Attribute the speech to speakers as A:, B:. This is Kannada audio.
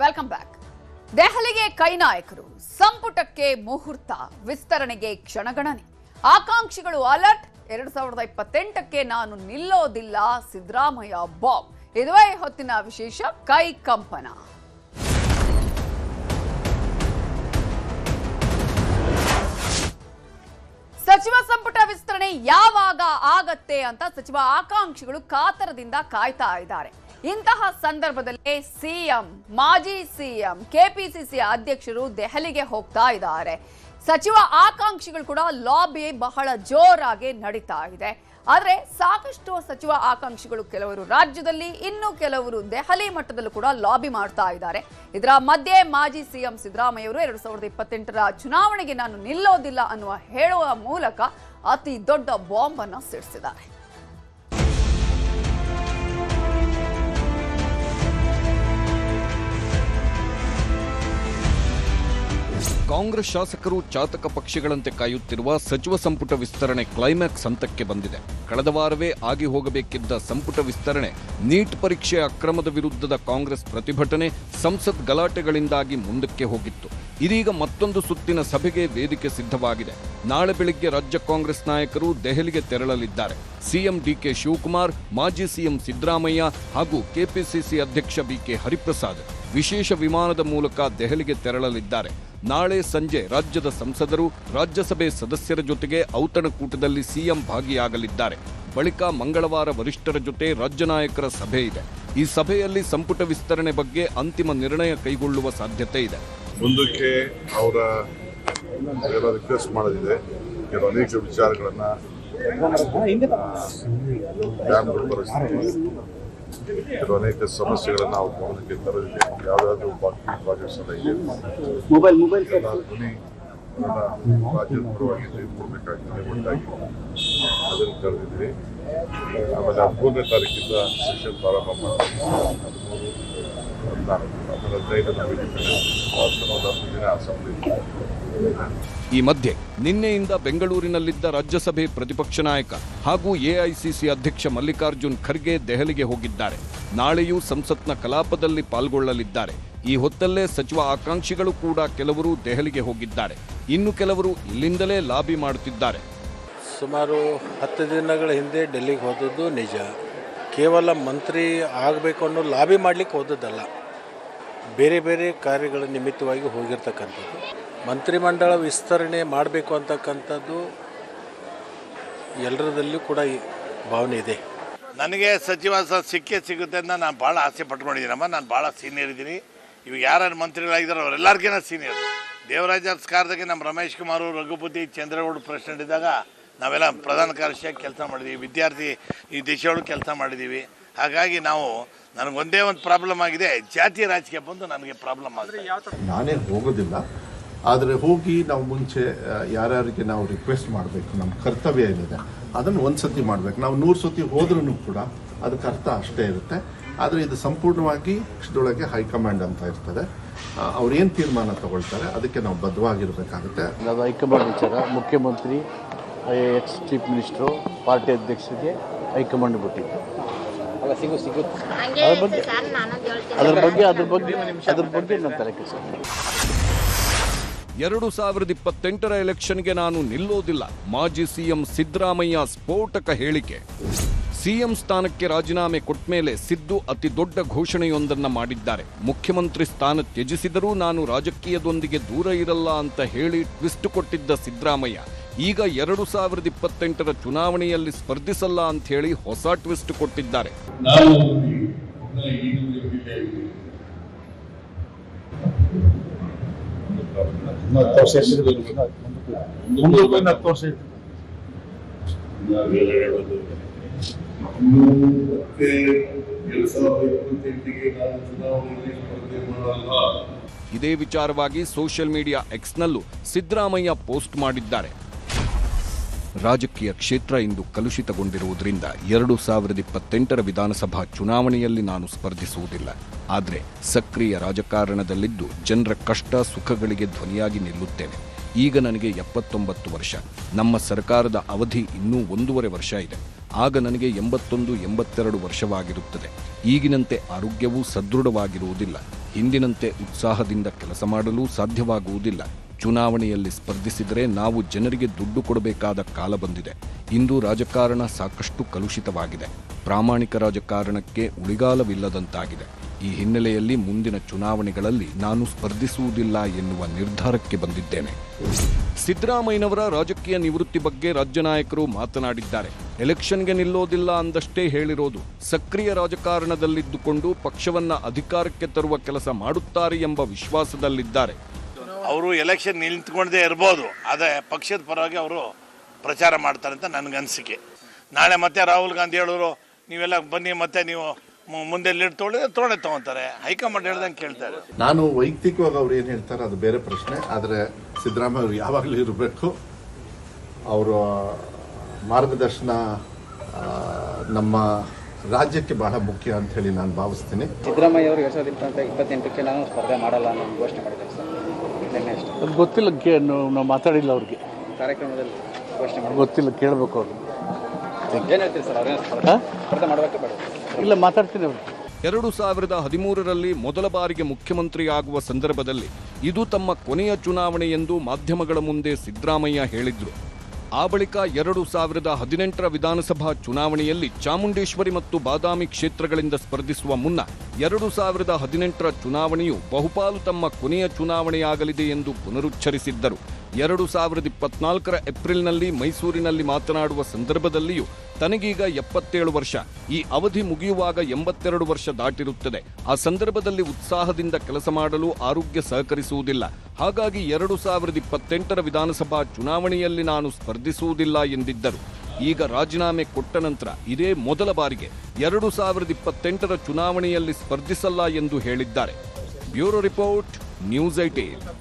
A: Welcome back. ದೆಹಲಿಗೆ ಕೈ ನಾಯಕರು, ಸಂಪುಟಕ್ಕೆ ಮುಹೂರ್ತ, ವಿಸ್ತರಣೆಗೆ ಕ್ಷಣಗಣನೆ, ಆಕಾಂಕ್ಷಿಗಳು ಅಲರ್ಟ್. 2028ಕ್ಕೆ ನಾನು ನಿಲ್ಲೋದಿಲ್ಲ, ಸಿದ್ದರಾಮಯ್ಯ ಬಾಂಬ್. ಇದುವೇ ಹೊತ್ತಿನ ವಿಶೇಷ ಕೈ ಕಂಪನ. ಸಚಿವ ಸಂಪುಟ ವಿಸ್ತರಣೆ ಯಾವಾಗ ಆಗತ್ತೆ ಅಂತ ಸಚಿವ ಆಕಾಂಕ್ಷಿಗಳು ಕಾತರದಿಂದ ಕಾಯ್ತಾ ಇದ್ದಾರೆ. ಇಂತಹ ಸಂದರ್ಭದಲ್ಲಿ ಸಿಎಂ, ಮಾಜಿ ಸಿಎಂ, ಕೆಪಿಸಿಸಿ ಅಧ್ಯಕ್ಷರು ದೆಹಲಿಗೆ ಹೋಗ್ತಾ ಇದ್ದಾರೆ. ಸಚಿವ ಆಕಾಂಕ್ಷಿಗಳು ಕೂಡ ಲಾಬಿ ಬಹಳ ಜೋರಾಗಿ ನಡೀತಾ ಇದೆ. ಆದರೆ ಸಾಕಷ್ಟು ಸಚಿವ ಆಕಾಂಕ್ಷಿಗಳು ಕೆಲವರು ರಾಜ್ಯದಲ್ಲಿ, ಇನ್ನು ಕೆಲವರು ದೆಹಲಿ ಮಟ್ಟದಲ್ಲೂ ಕೂಡ ಲಾಬಿ ಮಾಡ್ತಾ ಇದ್ದಾರೆ. ಇದರ ಮಧ್ಯೆ ಮಾಜಿ ಸಿಎಂ ಸಿದ್ದರಾಮಯ್ಯ ಅವರು 2028ರ ಚುನಾವಣೆಗೆ ನಾನು ನಿಲ್ಲೋದಿಲ್ಲ ಅನ್ನುವ ಹೇಳುವ ಮೂಲಕ ಅತಿ ದೊಡ್ಡ ಬಾಂಬ್ ಅನ್ನು ಸಿಡಿಸಿದ್ದಾರೆ.
B: ಕಾಂಗ್ರೆಸ್ ಶಾಸಕರು ಚಾತಕ ಪಕ್ಷಿಗಳಂತೆ ಕಾಯುತ್ತಿರುವ ಸಚಿವ ಸಂಪುಟ ವಿಸ್ತರಣೆ ಕ್ಲೈಮ್ಯಾಕ್ಸ್ ಹಂತಕ್ಕೆ ಬಂದಿದೆ. ಕಳೆದ ವಾರವೇ ಆಗಿ ಹೋಗಬೇಕಿದ್ದ ಸಂಪುಟ ವಿಸ್ತರಣೆ, ನೀಟ್ ಪರೀಕ್ಷೆ ಅಕ್ರಮದ ವಿರುದ್ಧದ ಕಾಂಗ್ರೆಸ್ ಪ್ರತಿಭಟನೆ, ಸಂಸತ್ ಗಲಾಟೆಗಳಿಂದಾಗಿ ಮುಂದಕ್ಕೆ ಹೋಗಿತ್ತು. ಇದೀಗ ಮತ್ತೊಂದು ಸುತ್ತಿನ ಸಭೆಗೆ ವೇದಿಕೆ ಸಿದ್ಧವಾಗಿದೆ. ನಾಳೆ ಬೆಳಿಗ್ಗೆ ರಾಜ್ಯ ಕಾಂಗ್ರೆಸ್ ನಾಯಕರು ದೆಹಲಿಗೆ ತೆರಳಲಿದ್ದಾರೆ. ಸಿಎಂ ಡಿಕೆ ಶಿವಕುಮಾರ್, ಮಾಜಿ ಸಿಎಂ ಸಿದ್ದರಾಮಯ್ಯ ಹಾಗೂ ಕೆಪಿಸಿಸಿ ಅಧ್ಯಕ್ಷ ಬಿಕೆ ಹರಿಪ್ರಸಾದ್ ವಿಶೇಷ ವಿಮಾನದ ಮೂಲಕ ದೆಹಲಿಗೆ ತೆರಳಲಿದ್ದಾರೆ. ನಾಳೆ ಸಂಜೆ ರಾಜ್ಯದ ಸಂಸದರು, ರಾಜ್ಯಸಭೆ ಸದಸ್ಯರ ಜೊತೆಗೆ ಔತಣಕೂಟದಲ್ಲಿ ಸಿಎಂ ಭಾಗಿಯಾಗಲಿದ್ದಾರೆ. ಬಳಿಕ ಮಂಗಳವಾರ ವರಿಷ್ಠರ ಜೊತೆ ರಾಜ್ಯ ನಾಯಕರ ಸಭೆ ಇದೆ. ಈ ಸಭೆಯಲ್ಲಿ ಸಂಪುಟ ವಿಸ್ತರಣೆ ಬಗ್ಗೆ ಅಂತಿಮ ನಿರ್ಣಯ ಕೈಗೊಳ್ಳುವ ಸಾಧ್ಯತೆ ಇದೆ.
C: ಮುಂದಕ್ಕೆ ಅವರ ರಿಕ್ವೆಸ್ಟ್ ಮಾಡೋದಿದೆ. ಅನೇಕ ವಿಚಾರಗಳನ್ನ ಅನೇಕ ಸಮಸ್ಯೆಗಳನ್ನ ನಾವು ಗಮನಕ್ಕೆ ತರಲಿದೆ. ಯಾವುದಾದ್ರೂ ಬಾಕಿ ಪ್ರಾಜೆಕ್ಟ್ಸ್ ಎಲ್ಲ ಇದೆ, ರಾಜ್ಯದ ಪರವಾಗಿ ತೆಗೆದುಕೊಳ್ಬೇಕಾಗ್ತದೆ. ಒಟ್ಟಾಗಿ ಅದನ್ನು ಕರೆದಿದ್ದೀವಿ. ಆಮೇಲೆ 13ನೇ ತಾರೀಕಿಂದ ಸೆಷನ್ ಪ್ರಾರಂಭ ಮಾಡ್ತೀವಿ. 15 ಅಸೆಂಬ್ಲಿ.
B: ಈ ಮಧ್ಯೆ ನಿನ್ನೆಯಿಂದ ಬೆಂಗಳೂರಿನಲ್ಲಿದ್ದ ರಾಜ್ಯಸಭೆ ಪ್ರತಿಪಕ್ಷ ನಾಯಕ ಹಾಗೂ ಎಐಸಿಸಿ ಅಧ್ಯಕ್ಷ ಮಲ್ಲಿಕಾರ್ಜುನ್ ಖರ್ಗೆ ದೆಹಲಿಗೆ ಹೋಗಿದ್ದಾರೆ. ನಾಳೆಯೂ ಸಂಸತ್ನ ಕಲಾಪದಲ್ಲಿ ಪಾಲ್ಗೊಳ್ಳಲಿದ್ದಾರೆ. ಈ ಹೊತ್ತಲ್ಲೇ ಸಚಿವ ಆಕಾಂಕ್ಷಿಗಳು ಕೂಡ ಕೆಲವರು ದೆಹಲಿಗೆ ಹೋಗಿದ್ದಾರೆ. ಇನ್ನು ಕೆಲವರು ಇಲ್ಲಿಂದಲೇ ಲಾಬಿ ಮಾಡುತ್ತಿದ್ದಾರೆ.
D: ಸುಮಾರು 10 ದಿನಗಳ ಹಿಂದೆ ಡೆಲ್ಲಿಗೆ ಹೋದದ್ದು ನಿಜ. ಕೇವಲ ಮಂತ್ರಿ ಆಗಬೇಕು ಅನ್ನೋ ಲಾಬಿ ಮಾಡಲಿಕ್ಕೆ ಹೋದದ್ದಲ್ಲ, ಬೇರೆ ಬೇರೆ ಕಾರ್ಯಗಳ ನಿಮಿತ್ತವಾಗಿ ಹೋಗಿರ್ತಕ್ಕಂಥದ್ದು. ಮಂತ್ರಿಮಂಡಲ ವಿಸ್ತರಣೆ ಮಾಡಬೇಕು ಅಂತಕ್ಕಂಥದ್ದು ಎಲ್ಲರದಲ್ಲೂ ಕೂಡ ಭಾವನೆ ಇದೆ.
E: ನನಗೆ ಸಚಿವ ಸಿಗುತ್ತೆ ಅಂತ ನಾನು ಭಾಳ ಆಸೆ ಪಟ್ಕೊಂಡಿದ್ದೀನಮ್ಮ. ನಾನು ಭಾಳ ಸೀನಿಯರ್ ಇದ್ದೀನಿ. ಇವಾಗ ಯಾರು ಮಂತ್ರಿಗಳಾಗಿದ್ದಾರೆ ಅವರೆಲ್ಲರಿಗಿನ ಸೀನಿಯರ್. ದೇವರಾಜ ಕಾರ್ಯದಾಗೆ ನಮ್ಮ ರಮೇಶ್ ಕುಮಾರ್, ರಘುಪತಿ, ಚಂದ್ರಗೌಡ ಪ್ರೆಸಿಡೆಂಟ್ ಇದ್ದಾಗ ನಾವೆಲ್ಲ ಪ್ರಧಾನ ಕಾರ್ಯದರ್ಶಿಯಾಗಿ ಕೆಲಸ ಮಾಡಿದ್ದೀವಿ. ವಿದ್ಯಾರ್ಥಿ ಈ ದೇಶದೊಳಗೆ ಕೆಲಸ ಮಾಡಿದ್ದೀವಿ. ಹಾಗಾಗಿ ನನಗೊಂದೇ ಒಂದು ಪ್ರಾಬ್ಲಮ್ ಆಗಿದೆ, ಜಾತಿ ರಾಜಕೀಯ ಬಂದು ನನಗೆ ಪ್ರಾಬ್ಲಮ್ ಆಗಿದೆ.
F: ನಾನೇ ಹೋಗೋದಿಲ್ಲ, ಆದರೆ ಹೋಗಿ ನಾವು ಮುಂಚೆ ಯಾರ್ಯಾರಿಗೆ ನಾವು ರಿಕ್ವೆಸ್ಟ್ ಮಾಡಬೇಕು, ನಮ್ಮ ಕರ್ತವ್ಯ ಏನಿದೆ ಅದನ್ನು ಒಂದು ಸತಿ ಮಾಡಬೇಕು. ನಾವು 100 ಸತಿ ಹೋದ್ರೂ ಕೂಡ ಅದಕ್ಕೆ ಅರ್ಥ ಅಷ್ಟೇ ಇರುತ್ತೆ. ಆದರೆ ಇದು ಸಂಪೂರ್ಣವಾಗಿ ಪಕ್ಷದೊಳಗೆ ಹೈಕಮಾಂಡ್ ಅಂತ ಇರ್ತದೆ. ಅವ್ರು ಏನು ತೀರ್ಮಾನ ತಗೊಳ್ತಾರೆ ಅದಕ್ಕೆ ನಾವು ಬದ್ಧವಾಗಿರಬೇಕಾಗುತ್ತೆ.
G: ಅದು ಹೈಕಮಾಂಡ್ ವಿಚಾರ. ಮುಖ್ಯಮಂತ್ರಿ, ಎಕ್ಸ್ ಚೀಫ್ ಮಿನಿಸ್ಟ್ರು, ಪಾರ್ಟಿ ಅಧ್ಯಕ್ಷರಿಗೆ ಹೈಕಮಾಂಡ್ ಬಿಟ್ಟಿತ್ತು. ಅದ್ರ ಬಗ್ಗೆ ನಾನು ತಲೆ ಕೆಡಿಸ್ತೀನಿ.
B: 2028ರ ಎಲೆಕ್ಷನ್ಗೆ ನಾನು ನಿಲ್ಲೋದಿಲ್ಲ, ಮಾಜಿ ಸಿಎಂ ಸಿದ್ದರಾಮಯ್ಯ ಸ್ಫೋಟಕ ಹೇಳಿಕೆ. ಸಿಎಂ ಸ್ಥಾನಕ್ಕೆ ರಾಜೀನಾಮೆ ಕೊಟ್ಟ ಮೇಲೆ ಸಿದ್ದು ಅತಿ ದೊಡ್ಡ ಘೋಷಣೆಯೊಂದನ್ನು ಮಾಡಿದ್ದಾರೆ. ಮುಖ್ಯಮಂತ್ರಿ ಸ್ಥಾನ ತ್ಯಜಿಸಿದರೂ ನಾನು ರಾಜಕೀಯದೊಂದಿಗೆ ದೂರ ಇರಲ್ಲ ಅಂತ ಹೇಳಿ ಟ್ವಿಸ್ಟ್ ಕೊಟ್ಟಿದ್ದ ಸಿದ್ದರಾಮಯ್ಯ ಈಗ 2028ರ ಚುನಾವಣೆಯಲ್ಲಿ ಸ್ಪರ್ಧಿಸಲ್ಲ ಅಂತ ಹೇಳಿ ಹೊಸ ಟ್ವಿಸ್ಟ್ ಕೊಟ್ಟಿದ್ದಾರೆ. ಇದೇ ವಿಚಾರವಾಗಿ ಸೋಷಿಯಲ್ ಮೀಡಿಯಾ ಎಕ್ಸ್ನಲ್ಲೂ ಸಿದ್ದರಾಮಯ್ಯ ಪೋಸ್ಟ್ ಮಾಡಿದ್ದಾರೆ. ರಾಜಕೀಯ ಕ್ಷೇತ್ರ ಇಂದು ಕಲುಷಿತಗೊಂಡಿರುವುದರಿಂದ 2028ರ ವಿಧಾನಸಭಾ ಚುನಾವಣೆಯಲ್ಲಿ ನಾನು ಸ್ಪರ್ಧಿಸುವುದಿಲ್ಲ. ಆದರೆ ಸಕ್ರಿಯ ರಾಜಕಾರಣದಲ್ಲಿದ್ದು ಜನರ ಕಷ್ಟ ಸುಖಗಳಿಗೆ ಧ್ವನಿಯಾಗಿ ನಿಲ್ಲುತ್ತೇನೆ. ಈಗ ನನಗೆ 79 ವರ್ಷ. ನಮ್ಮ ಸರ್ಕಾರದ ಅವಧಿ ಇನ್ನೂ 1.5 ವರ್ಷ ಇದೆ. ಆಗ ನನಗೆ 81-82 ವರ್ಷವಾಗಿರುತ್ತದೆ. ಈಗಿನಂತೆ ಆರೋಗ್ಯವೂ ಸದೃಢವಾಗಿರುವುದಿಲ್ಲ. ಹಿಂದಿನಂತೆ ಉತ್ಸಾಹದಿಂದ ಕೆಲಸ ಮಾಡಲು ಸಾಧ್ಯವಾಗುವುದಿಲ್ಲ. ಚುನಾವಣೆಯಲ್ಲಿ ಸ್ಪರ್ಧಿಸಿದರೆ ನಾವು ಜನರಿಗೆ ದುಡ್ಡು ಕೊಡಬೇಕಾದ ಕಾಲ ಬಂದಿದೆ. ಇಂದು ರಾಜಕಾರಣ ಸಾಕಷ್ಟು ಕಲುಷಿತವಾಗಿದೆ. ಪ್ರಾಮಾಣಿಕ ರಾಜಕಾರಣಕ್ಕೆ ಉಳಿಗಾಲವಿಲ್ಲದಂತಾಗಿದೆ. ಈ ಹಿನ್ನೆಲೆಯಲ್ಲಿ ಮುಂದಿನ ಚುನಾವಣೆಗಳಲ್ಲಿ ನಾನು ಸ್ಪರ್ಧಿಸುವುದಿಲ್ಲ ಎನ್ನುವ ನಿರ್ಧಾರಕ್ಕೆ ಬಂದಿದ್ದೇನೆ. ಸಿದ್ದರಾಮಯ್ಯನವರ ರಾಜಕೀಯ ನಿವೃತ್ತಿ ಬಗ್ಗೆ ರಾಜ್ಯ ನಾಯಕರು ಮಾತನಾಡಿದ್ದಾರೆ. ಎಲೆಕ್ಷನ್ಗೆ ನಿಲ್ಲೋದಿಲ್ಲ ಅಂದಷ್ಟೇ ಹೇಳಿರೋದು. ಸಕ್ರಿಯ ರಾಜಕಾರಣದಲ್ಲಿದ್ದುಕೊಂಡು ಪಕ್ಷವನ್ನ ಅಧಿಕಾರಕ್ಕೆ ತರುವ ಕೆಲಸ ಮಾಡುತ್ತಾರೆ ಎಂಬ ವಿಶ್ವಾಸದಲ್ಲಿದ್ದಾರೆ.
E: ಅವರು ಎಲೆಕ್ಷನ್ ನಿಂತ್ಕೊಂಡೇ ಇರ್ಬೋದು, ಆದರೆ ಪಕ್ಷದ ಪರವಾಗಿ ಅವರು ಪ್ರಚಾರ ಮಾಡ್ತಾರೆ ಅಂತ ನನಗನ್ಸಿಕೆ. ನಾಳೆ ಮತ್ತೆ ರಾಹುಲ್ ಗಾಂಧಿ ಹೇಳೋರು ನೀವೆಲ್ಲ ಬನ್ನಿ ಮತ್ತೆ ನೀವು ಮುಂದೆ ಲೀಡ್ ತೊಗೊಂತಾರೆ. ಹೈಕಮಾಂಡ್ ಹೇಳ್ದಂಗೆ ಕೇಳ್ತಾರೆ.
F: ನಾನು ವೈಯಕ್ತಿಕವಾಗಿ ಅವ್ರು ಏನು ಹೇಳ್ತಾರೆ ಅದು ಬೇರೆ ಪ್ರಶ್ನೆ. ಆದರೆ ಸಿದ್ದರಾಮಯ್ಯ ಅವರು ಯಾವಾಗಲೂ ಇರಬೇಕು. ಅವರ ಮಾರ್ಗದರ್ಶನ ನಮ್ಮ ರಾಜ್ಯಕ್ಕೆ ಬಹಳ ಮುಖ್ಯ ಅಂತ ಹೇಳಿ ನಾನು ಭಾವಿಸ್ತೀನಿ.
H: ಸಿದ್ದರಾಮಯ್ಯ ಅವರು 2028ಕ್ಕೆ ನಾನು ಸ್ಪರ್ಧೆ ಮಾಡಲ್ಲ ಅನ್ನೋ ಘೋಷಣೆ ಮಾಡಿದ್ದಾರೆ ಸರ್. ನಿನ್ನೆ ಅಷ್ಟೇ
G: ಅದು ಗೊತ್ತಿಲ್ಲ, ನಾವು ಮಾತಾಡಿಲ್ಲ ಅವ್ರಿಗೆ.
H: ಕಾರ್ಯಕ್ರಮದಲ್ಲಿ ಘೋಷಣೆ ಮಾಡಿ
G: ಗೊತ್ತಿಲ್ಲ, ಕೇಳಬೇಕು ಅವರು.
H: ಏನು ಹೇಳ್ತೀರಿ ಸರ್? ಅವ್ರೇನು ಸ್ಪರ್ಧೆ ಮಾಡಬೇಕು ಬೇಡ?
G: ಇಲ್ಲ, ಮಾತಾಡ್ತೀನಿ ಅವ್ರಿಗೆ.
B: 2013ರಲ್ಲಿ ಮೊದಲ ಬಾರಿಗೆ ಮುಖ್ಯಮಂತ್ರಿ ಆಗುವ ಸಂದರ್ಭದಲ್ಲಿ ಇದು ತಮ್ಮ ಕೊನೆಯ ಚುನಾವಣೆ ಎಂದು ಮಾಧ್ಯಮಗಳ ಮುಂದೆ ಸಿದ್ದರಾಮಯ್ಯ ಹೇಳಿದ್ರು. ಆ ಬಳಿಕ 2018ರ ವಿಧಾನಸಭಾ ಚುನಾವಣೆಯಲ್ಲಿ ಚಾಮುಂಡೇಶ್ವರಿ ಮತ್ತು ಬಾದಾಮಿ ಕ್ಷೇತ್ರಗಳಿಂದ ಸ್ಪರ್ಧಿಸುವ ಮುನ್ನ 2018ರ ಚುನಾವಣೆಯು ಬಹುಪಾಲು ತಮ್ಮ ಕೊನೆಯ ಚುನಾವಣೆಯಾಗಲಿದೆ ಎಂದು ಪುನರುಚ್ಚರಿಸಿದ್ದರು. 2024ರ ಏಪ್ರಿಲ್ನಲ್ಲಿ ಮೈಸೂರಿನಲ್ಲಿ ಮಾತನಾಡುವ ಸಂದರ್ಭದಲ್ಲಿಯೂ ತನಗೀಗ 77 ವರ್ಷ, ಈ ಅವಧಿ ಮುಗಿಯುವಾಗ 82 ವರ್ಷ ದಾಟಿರುತ್ತದೆ. ಆ ಸಂದರ್ಭದಲ್ಲಿ ಉತ್ಸಾಹದಿಂದ ಕೆಲಸ ಮಾಡಲು ಆರೋಗ್ಯ ಸಹಕರಿಸುವುದಿಲ್ಲ. ಹಾಗಾಗಿ 2028ರ ವಿಧಾನಸಭಾ ಚುನಾವಣೆಯಲ್ಲಿ ನಾನು ಸ್ಪರ್ಧಿಸುವುದಿಲ್ಲ ಎಂದಿದ್ದರು. ಈಗ ರಾಜೀನಾಮೆ ಕೊಟ್ಟ ನಂತರ ಇದೇ ಮೊದಲ ಬಾರಿಗೆ 2028ರ ಚುನಾವಣೆಯಲ್ಲಿ ಸ್ಪರ್ಧಿಸಲ್ಲ ಎಂದು ಹೇಳಿದ್ದಾರೆ. Bureau report, news 18.